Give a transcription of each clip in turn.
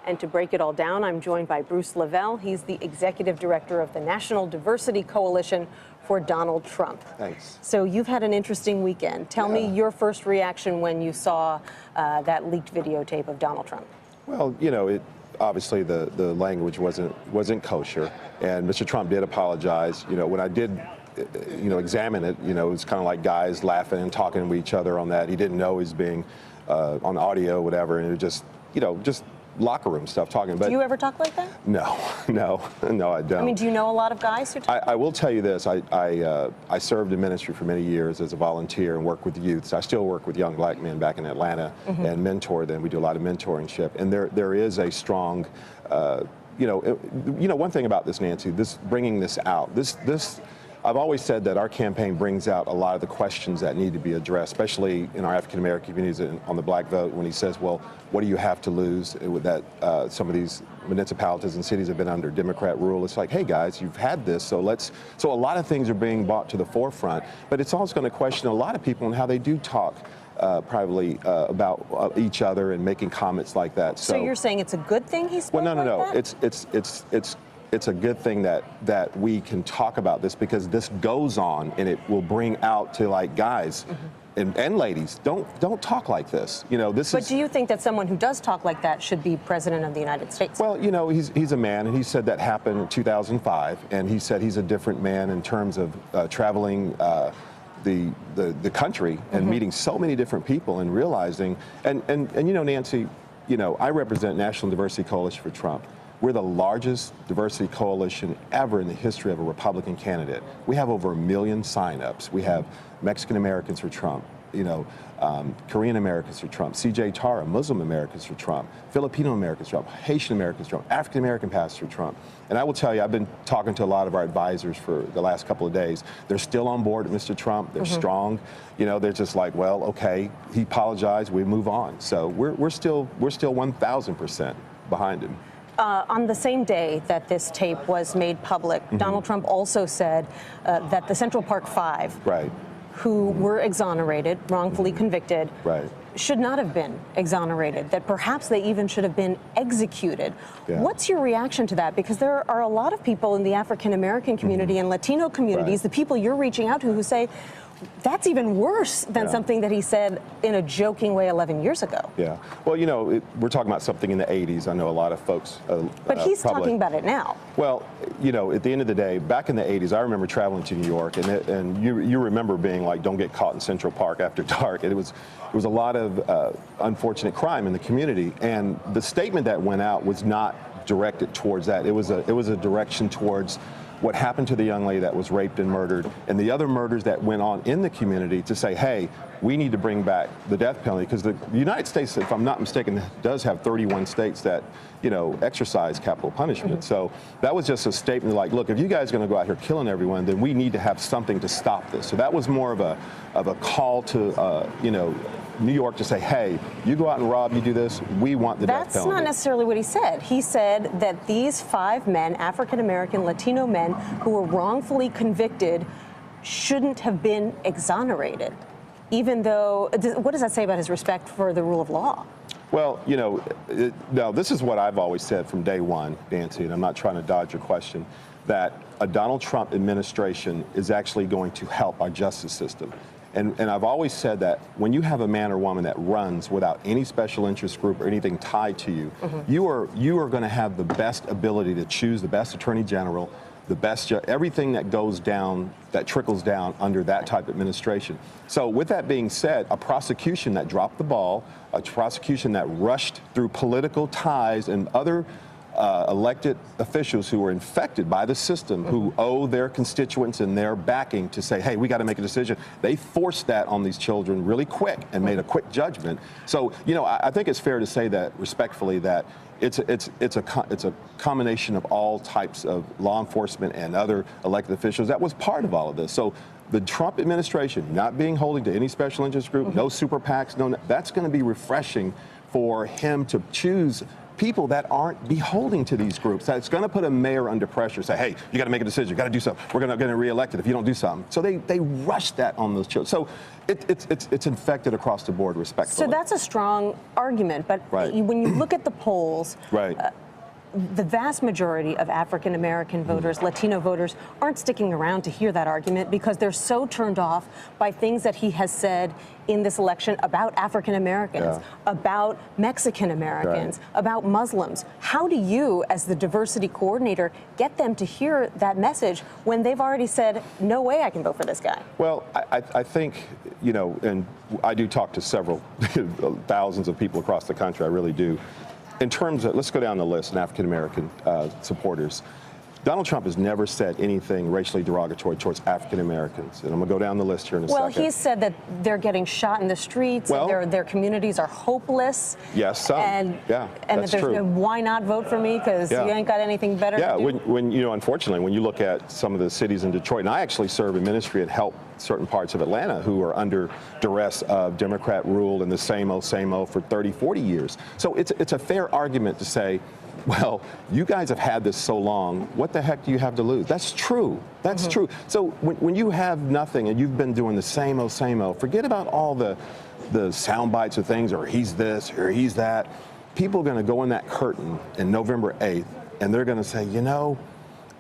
And to break it all down, I'm joined by Bruce Lavelle. He's the executive director of the National Diversity Coalition for Donald Trump. Thanks. So you've had an interesting weekend. Tell me your first reaction when you saw that leaked videotape of Donald Trump. Well, obviously the language wasn't kosher, and Mr. Trump did apologize. When I did examine it, it was kind of like guys laughing and talking to each other on that. He didn't know he was being on audio, whatever, and it was just locker room stuff talking. But do you ever talk like that? No, I don't. I mean, do you know a lot of guys who talk? I will tell you this. I served in ministry for many years as a volunteer and worked with youths. I still work with young black men back in Atlanta and mentor them. We do a lot of mentorship, and there is a strong, one thing about this, Nancy, bringing this out, I've always said that our campaign brings out a lot of the questions that need to be addressed, especially in our African American communities on the black vote, when he says, well, what do you have to lose with that some of these municipalities and cities have been under Democrat rule? It's like, hey guys, you've had this, so a lot of things are being brought to the forefront, but it's also going to question a lot of people on how they do talk privately about each other and making comments like that. So you're saying it's a good thing he spoke like that? Well, no. It's a good thing that we can talk about this, because this goes on and it will bring out to, like, guys and ladies, don't talk like this. But do you think that someone who does talk like that should be president of the United States? Well, he's a man, and he said that happened in 2005, and he said he's a different man in terms of traveling the country and meeting so many different people and realizing, and Nancy, I represent National Diversity Coalition for Trump. We're the largest diversity coalition ever in the history of a Republican candidate. We have over 1 million signups. We have Mexican Americans for Trump, Korean Americans for Trump, CJ Tara, Muslim Americans for Trump, Filipino Americans for Trump, Haitian Americans for Trump, African American pastors for Trump. And I will tell you, I've been talking to a lot of our advisors for the last couple of days. They're still on board with Mr. Trump. They're strong. They're just like, well, okay, he apologized, we move on. So we're still 1,000% behind him. On the same day that this tape was made public, Donald Trump also said that the Central Park Five, who were exonerated, wrongfully convicted, should not have been exonerated, that perhaps they even should have been executed. What's your reaction to that? Because there are a lot of people in the African American community and Latino communities, the people you're reaching out to, who say, that's even worse than something that he said in a joking way 11 years ago. Yeah. Well, we're talking about something in the 80s. I know a lot of folks. But he's talking about it now. Well, at the end of the day, back in the 80s, I remember traveling to New York, and you remember being like, don't get caught in Central Park after dark. And it was a lot of unfortunate crime in the community. And the statement that went out was not directed towards that. It was a direction towards what happened to the young lady that was raped and murdered, and the other murders that went on in the community, to say, hey, we need to bring back the death penalty, because the United States, if I'm not mistaken, does have 31 states that, exercise capital punishment. So that was just a statement like, look, if you guys are going to go out here killing everyone, then we need to have something to stop this. So that was more of a call to, New York to say, hey, you go out and rob, you do this, we want the death penalty. That's not necessarily what he said. He said that these 5 men, African American, Latino men, who were wrongfully convicted shouldn't have been exonerated, even though, what does that say about his respect for the rule of law? Well, no, this is what I've always said from day one, Nancy, and I'm not trying to dodge your question, that a Donald Trump administration is actually going to help our justice system. And I've always said that when you have a man or woman that runs without any special interest group or anything tied to you, you are going to have the best ability to choose the best attorney general, the best, everything that goes down, that trickles down under that type of administration. So with that being said, a prosecution that dropped the ball, a prosecution that rushed through political ties and other elected officials who were infected by the system, who owe their constituents and their backing to say, hey, we got to make a decision. They forced that on these children really quick and made a quick judgment. So, I think it's fair to say that, respectfully, that it's a combination of all types of law enforcement and other elected officials that was part of all of this. So the Trump administration not being holding to any special interest group, no super PACs, that's going to be refreshing for him to choose people that aren't beholden to these groups. That's going to put a mayor under pressure. Say, hey, you got to make a decision. You got to do something. We're going to reelect it if you don't do something. So they rush that on those children. So it's infected across the board, respectfully. So that's a strong argument. But when you look at the polls, the vast majority of African American voters, Latino voters, aren't sticking around to hear that argument because they're so turned off by things that he has said in this election about African Americans, about Mexican Americans, about Muslims. How do you, as the diversity coordinator, get them to hear that message when they've already said, no way I can vote for this guy? Well, I think, you know, and I do talk to several thousands of people across the country, I really do. In terms of, let's go down the list, African American supporters. Donald Trump has never said anything racially derogatory towards African Americans. And I'm going to go down the list here in a second. Well, he's said that they're getting shot in the streets, and their communities are hopeless. Yes, some. And that's true. Why not vote for me? Because you ain't got anything better to do. when you know, unfortunately, when you look at some of the cities in Detroit, and I actually serve in ministry and help certain parts of Atlanta who are under duress of Democrat rule and the same old for 30, 40 years. So it's a fair argument to say, well, you guys have had this so long, what the heck do you have to lose? That's true. That's true. So when you have nothing and you've been doing the same old, forget about all the sound bites of things, or he's this, or he's that. People are going to go in that curtain in November 8th, and they're going to say, you know,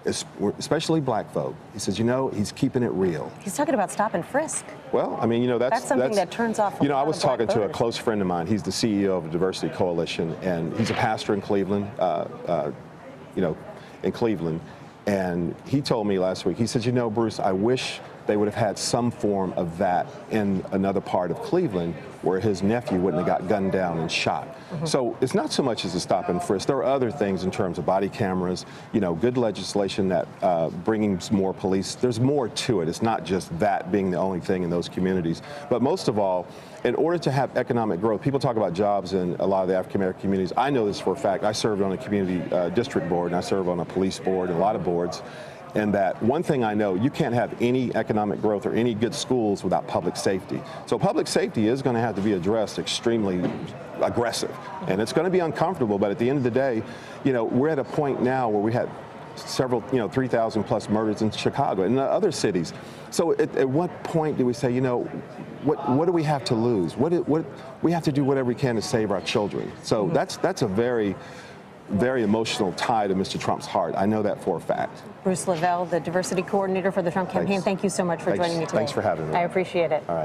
especially black folk. He says, you know, he's keeping it real. He's talking about stop and frisk. Well, I mean, you know, that's something that turns off. You know, I was talking to a close friend of mine. He's the CEO of a diversity coalition, and he's a pastor in Cleveland. And he told me last week. He said, you know, Bruce, I wish they would have had some form of that in another part of Cleveland where his nephew wouldn't have got gunned down and shot. So it's not so much as a stop and frisk. There are other things in terms of body cameras, you know, good legislation that bringing more police. There's more to it. It's not just that being the only thing in those communities. But most of all, in order to have economic growth, people talk about jobs in a lot of the African American communities. I know this for a fact. I served on a community district board, and I serve on a police board and a lot of boards. And that one thing I know, you can't have any economic growth or any good schools without public safety. So public safety is going to have to be addressed extremely aggressive. And it's going to be uncomfortable, but at the end of the day, you know, we're at a point now where we had several, you know, 3,000 plus murders in Chicago and other cities. So at what point do we say, you know, what do we have to lose? What we have to do whatever we can to save our children. So that's a very emotional tie to Mr. Trump's heart. I know that for a fact. Bruce Lavelle, the diversity coordinator for the Trump campaign. Thank you so much for joining me today. Thanks for having me. I appreciate it. All right.